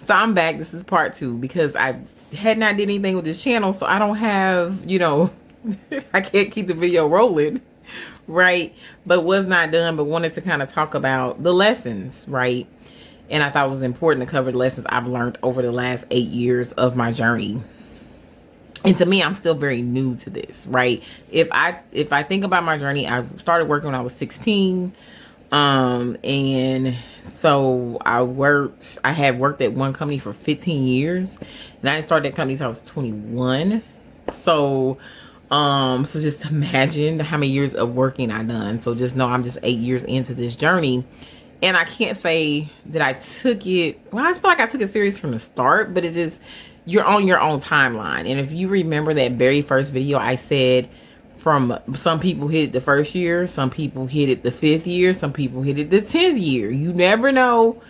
So I'm back. This is part 2 because I had not did anything with this channel, so I don't have, I can't keep the video rolling, right? But was not done, but wanted to kind of talk about the lessons, right? And I thought it was important to cover the lessons I've learned over the last 8 years of my journey. And to me, I'm still very new to this, right? If I think about my journey, I started working when I was 16. And so I had worked at one company for 15 years, and I didn't start that company until I was 21. So just imagine how many years of working I done. So just know I'm just 8 years into this journey. And I can't say that I took it, well, I feel like I took it serious from the start, but it's just, you're on your own timeline. And if you remember that very first video, I said from some people hit it the first year, some people hit it the 5th year, some people hit it the 10th year. You never know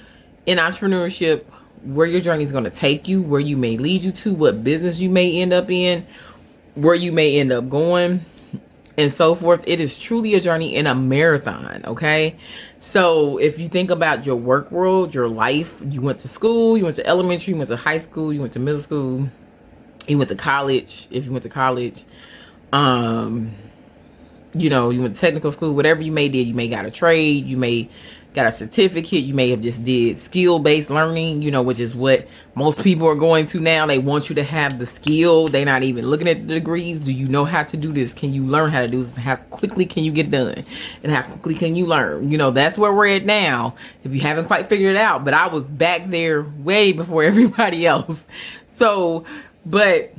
in entrepreneurship where your journey is going to take you, where you may lead you to, what business you may end up in, where you may end up going, and so forth. It is truly a journey in a marathon, okay? So if you think about your work world, your life, you went to school, you went to elementary, you went to high school, you went to middle school, you went to college, if you went to college, you went to technical school, whatever you may did, you may got a trade, you may got a certificate, you may have just did skill-based learning, which is what most people are going to now. They want you to have the skill. They're not even looking at the degrees. Do you know how to do this? Can you learn how to do this? How quickly can you get done? And how quickly can you learn? That's where we're at now, if you haven't quite figured it out. But I was back there way before everybody else. So, but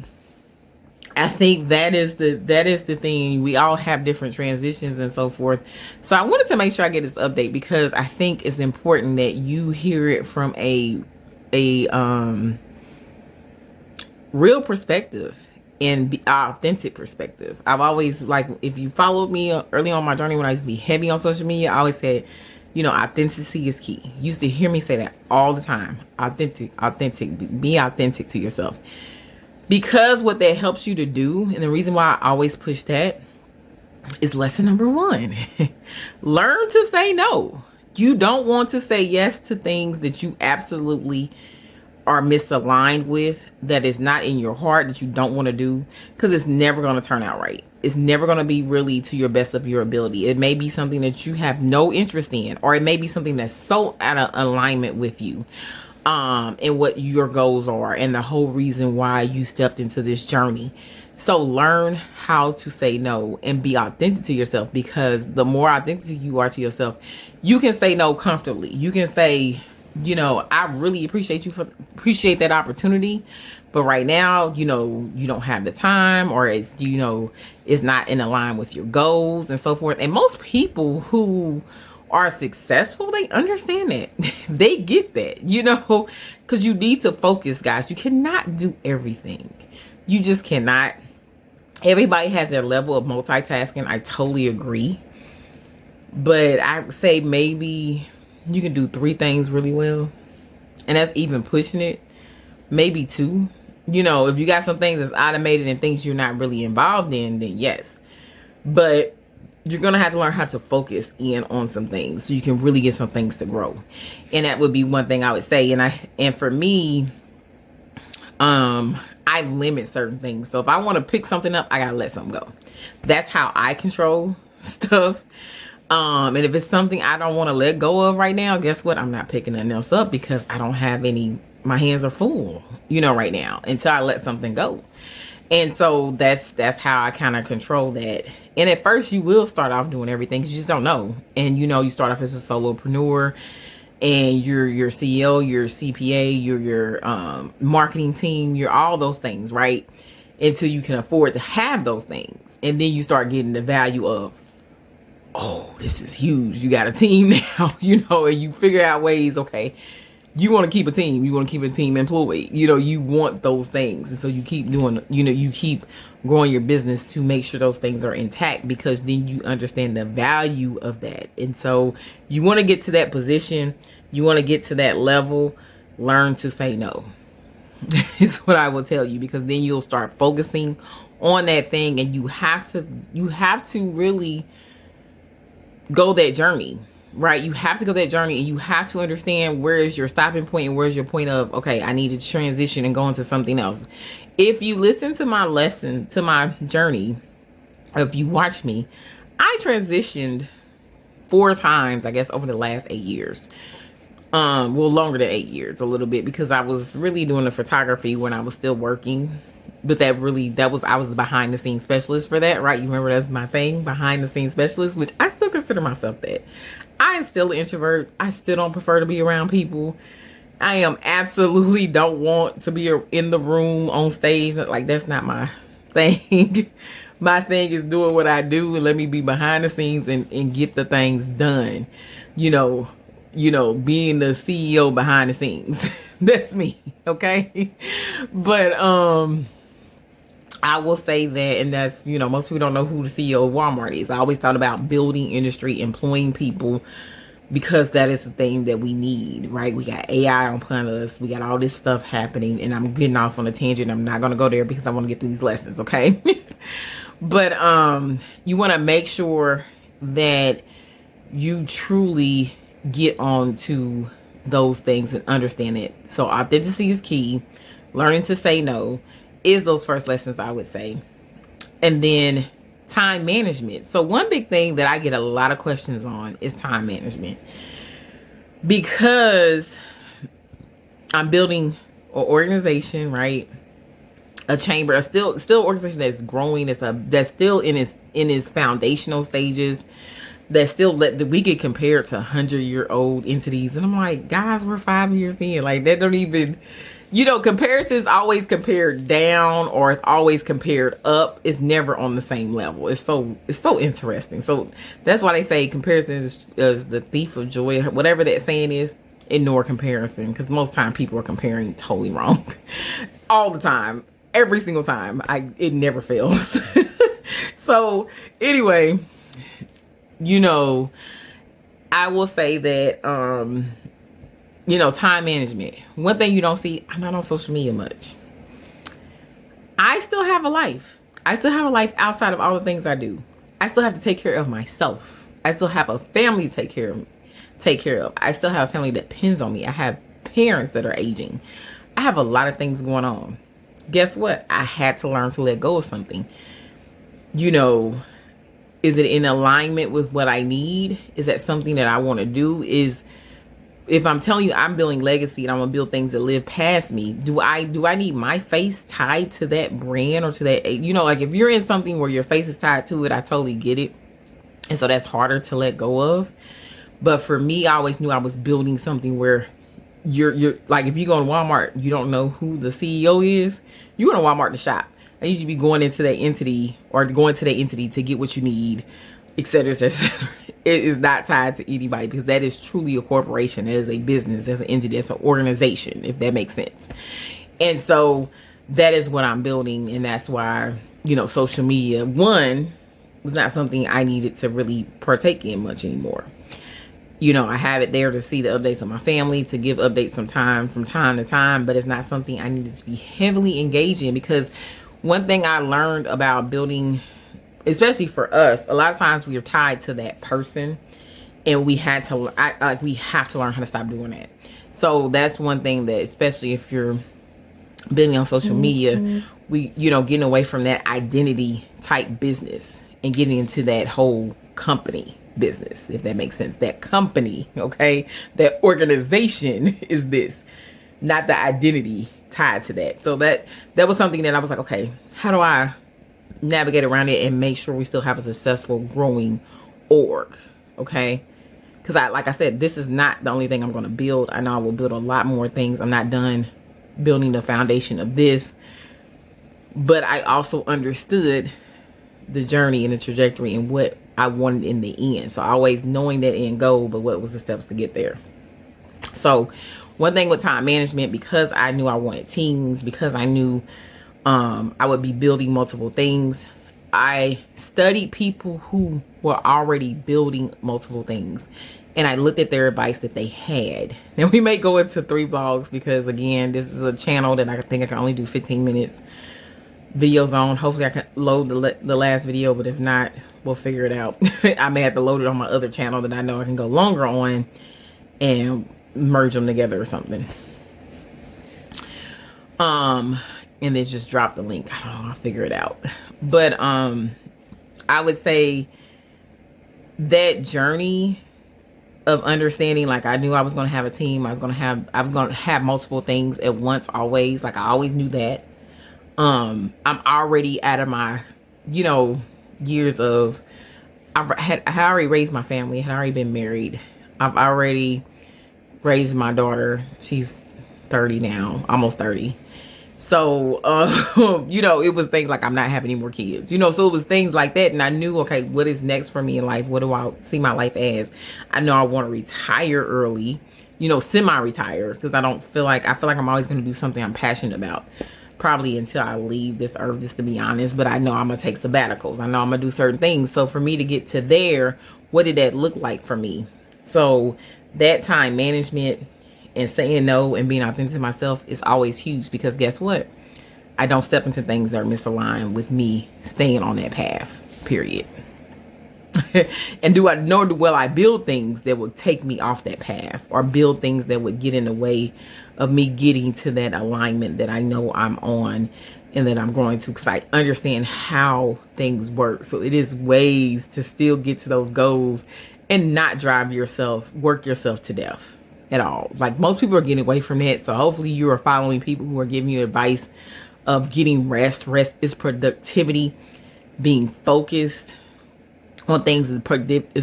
I think that is the thing. We all have different transitions and so forth. So I wanted to make sure I get this update because I think it's important that you hear it from a real perspective and be authentic perspective. I've always, like, if you followed me early on my journey when I used to be heavy on social media, I always said, authenticity is key. You used to hear me say that all the time. Authentic, be authentic to yourself. Because what that helps you to do, and the reason why I always push that, is lesson number 1. Learn to say no. You don't want to say yes to things that you absolutely are misaligned with, that is not in your heart, that you don't want to do, because it's never going to turn out right. It's never going to be really to your best of your ability. It may be something that you have no interest in, or it may be something that's so out of alignment with you. And what your goals are and the whole reason why you stepped into this journey. So learn how to say no and be authentic to yourself, because the more authentic you are to yourself, you can say no comfortably. You can say, I really appreciate that opportunity, but right now, you don't have the time, or it's, it's not in line with your goals and so forth. And most people who are successful, they understand that. They get that, because you need to focus, guys. You cannot do everything. You just cannot. Everybody has their level of multitasking. I totally agree. But I would say maybe you can do 3 things really well. And that's even pushing it. Maybe 2. If you got some things that's automated and things you're not really involved in, then yes. But you're going to have to learn how to focus in on some things so you can really get some things to grow. And that would be one thing I would say. And for me, I limit certain things. So if I want to pick something up, I got to let something go. That's how I control stuff. And if it's something I don't want to let go of right now, guess what? I'm not picking nothing else up because I don't have my hands are full, right now, until I let something go. And so that's how I kind of control that. And at first you will start off doing everything because you just don't know. And you start off as a solopreneur, and you're your CEO, your CPA, you're your marketing team, you're all those things, right? Until you can afford to have those things. And then you start getting the value of, oh, this is huge. You got a team now, and you figure out ways, okay, you want to keep a team. You want to keep a team employed. You want those things. And so you keep doing, you keep growing your business to make sure those things are intact, because then you understand the value of that. And so you want to get to that position. You want to get to that level. Learn to say no. Is what I will tell you, because then you'll start focusing on that thing, and you have to really go that journey. right? You have to go that journey, and you have to understand where is your stopping point and where's your point of, okay, I need to transition and go into something else. If you listen to my lesson, to my journey, if you watch me, I transitioned 4 times, I guess, over the last 8 years. Well, longer than 8 years, a little bit, because I was really doing the photography when I was still working. But I was the behind the scenes specialist for that, right? You remember that's my thing, behind the scenes specialist, which I still consider myself that. I am still an introvert. I still don't prefer to be around people. I am absolutely don't want to be in the room on stage. Like, that's not my thing. My thing is doing what I do and let me be behind the scenes and get the things done. You know, being the CEO behind the scenes. That's me. Okay. But, I will say that, and that's, most people don't know who the CEO of Walmart is. I always thought about building industry, employing people, because that is the thing that we need, right? We got AI on us. We got all this stuff happening, and I'm getting off on a tangent. I'm not going to go there because I want to get through these lessons, okay? But you want to make sure that you truly get on to those things and understand it. So authenticity is key. Learning to say no is those first lessons, I would say. And then time management. So one big thing that I get a lot of questions on is time management, because I'm building an organization, right? A chamber, a still organization that's growing, that's still in its foundational stages, that still we get compared to 100-year-old entities. And I'm like, guys, we're 5 years in. Like, that don't even, comparisons always compared down, or it's always compared up. It's never on the same level. It's so interesting. So that's why they say comparison is the thief of joy. Whatever that saying is, ignore comparison, because most time people are comparing totally wrong. All the time. Every single time. It never fails. So anyway, I will say that, time management. One thing you don't see, I'm not on social media much. I still have a life. I still have a life outside of all the things I do. I still have to take care of myself. I still have a family to take care of. I still have a family that depends on me. I have parents that are aging. I have a lot of things going on. Guess what? I had to learn to let go of something. Is it in alignment with what I need? Is that something that I want to do? If I'm telling you I'm building legacy and I'm going to build things that live past me, do I need my face tied to that brand or to that, like if you're in something where your face is tied to it, I totally get it. And so that's harder to let go of. But for me, I always knew I was building something where you're like, if you go to Walmart, you don't know who the CEO is, you go to Walmart to shop. And you should be going into that entity to get what you need, et cetera, et cetera. It is not tied to anybody, because that is truly a corporation. It is a business. There's an entity. It's an organization, if that makes sense. And so that is what I'm building. And that's why, social media, one, was not something I needed to really partake in much anymore. I have it there to see the updates of my family, to give updates from time to time, but it's not something I needed to be heavily engaged in, because one thing I learned about building, especially for us, a lot of times we are tied to that person, and we have to learn how to stop doing that. So that's one thing that, especially if you're building on social media, we, getting away from that identity type business and getting into that whole company business, if that makes sense. That company, okay, that organization is this, not the identity tied to that. So that was something that I was like, okay, how do I navigate around it and make sure we still have a successful growing org? Okay, because like I said, this is not the only thing I'm going to build. I know I will build a lot more things. I'm not done building the foundation of this, but I also understood the journey and the trajectory and what I wanted in the end. So always knowing that end goal, but what was the steps to get there. So one thing with time management, because I knew I wanted teams, because I knew I would be building multiple things, I studied people who were already building multiple things, and I looked at their advice that they had. Now, we may go into 3 vlogs, because again, this is a channel that I think I can only do 15 minutes. videos on. Hopefully I can load the last video, but if not, we'll figure it out. I may have to load it on my other channel that I know I can go longer on and merge them together or something. And then just drop the link. I don't know, I'll figure it out. But I would say that journey of understanding, like, I knew I was going to have a team. I was going to have multiple things at once, always. Like, I always knew that. I'm already out of my, years of, I had already raised my family. I had already been married. I've already raised my daughter. She's 30 now, almost 30. So, it was things like I'm not having any more kids, so it was things like that. And I knew, okay, what is next for me in life? What do I see my life as? I know I want to retire early, semi-retire, because I feel like I'm always going to do something I'm passionate about, probably until I leave this earth, just to be honest. But I know I'm going to take sabbaticals. I know I'm going to do certain things. So for me to get to there, what did that look like for me? So that time management and saying no and being authentic to myself is always huge, because guess what? I don't step into things that are misaligned with me staying on that path, period. And nor will I build things that would take me off that path, or build things that would get in the way of me getting to that alignment that I know I'm on and that I'm going to, because I understand how things work. So it is ways to still get to those goals and not work yourself to death at all. Like, most people are getting away from that. So hopefully you are following people who are giving you advice of getting rest. Rest is productivity. Being focused on things is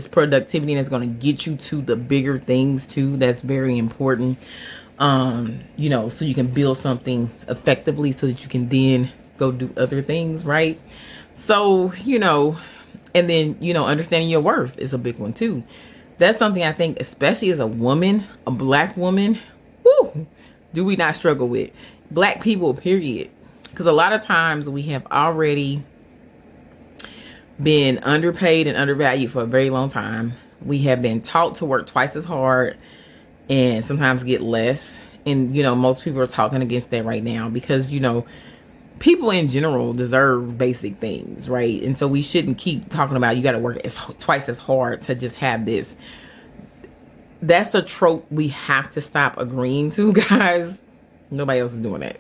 productivity, and it's going to get you to the bigger things too. That's very important. So you can build something effectively so that you can then go do other things, right? So, and then, understanding your worth is a big one too. That's something I think, especially as a woman, a Black woman, do we not struggle with? Black people, period. Because a lot of times we have already been underpaid and undervalued for a very long time. We have been taught to work twice as hard and sometimes get less. And, most people are talking against that right now, because, people in general deserve basic things, right? And so we shouldn't keep talking about you got to work twice as hard to just have this. That's a trope we have to stop agreeing to, guys. Nobody else is doing that,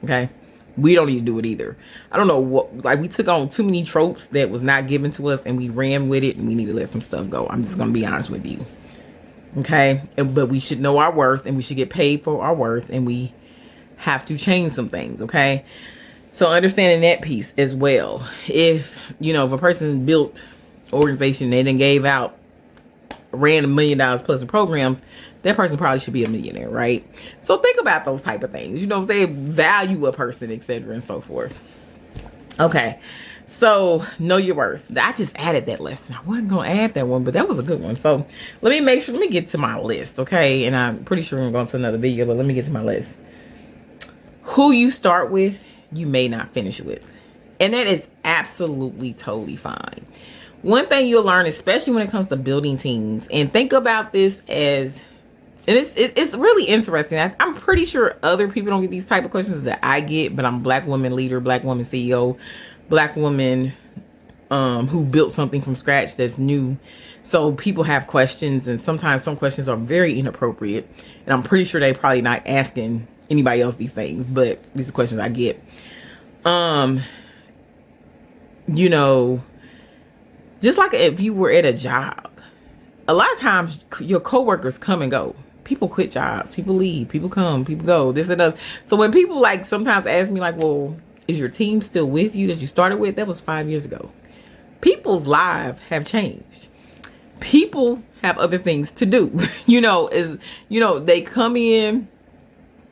okay? We don't need to do it either. I don't know we took on too many tropes that was not given to us, and we ran with it, and we need to let some stuff go. I'm just going to be honest with you, okay? But we should know our worth, and we should get paid for our worth, and we have to change some things, okay? So understanding that piece as well. If a person built organization, they then ran $1 million plus in programs, that person probably should be a millionaire, right? So think about those type of things. They value a person, etc., and so forth. Okay, so know your worth. I just added that lesson. I wasn't gonna add that one, but that was a good one. So let me get to my list, okay? And I'm pretty sure we're going to another video, but let me get to my list. Who you start with, you may not finish with. And that is absolutely totally fine. One thing you'll learn, especially when it comes to building teams, and think about this as, and it's really interesting. I'm pretty sure other people don't get these type of questions that I get, but I'm a Black woman leader, Black woman CEO, Black woman who built something from scratch that's new. So people have questions, and sometimes some questions are very inappropriate. And I'm pretty sure they probably not asking anybody else these things, but these are questions I get. Just like if you were at a job, a lot of times your coworkers come and go. People quit jobs, people leave, people come, people go, this and that. So when people sometimes ask me well, is your team still with you that you started with? That was 5 years ago. People's lives have changed. People have other things to do. They come in.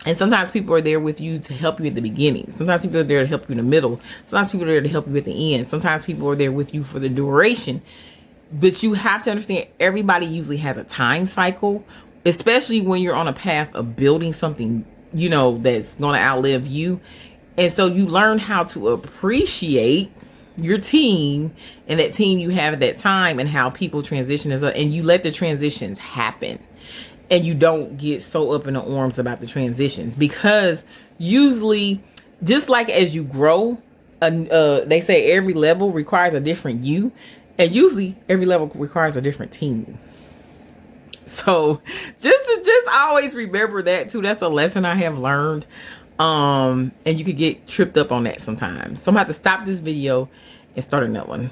And sometimes people are there with you to help you at the beginning. Sometimes people are there to help you in the middle. Sometimes people are there to help you at the end. Sometimes people are there with you for the duration. But you have to understand, everybody usually has a time cycle, especially when you're on a path of building something, that's going to outlive you. And so you learn how to appreciate your team and that team you have at that time, and how people transition and you let the transitions happen. And you don't get so up in the arms about the transitions, because usually, just like as you grow, they say every level requires a different you, and usually every level requires a different team. So just always remember that too. That's a lesson I have learned. And you could get tripped up on that sometimes. So I'm gonna have to stop this video and start another one.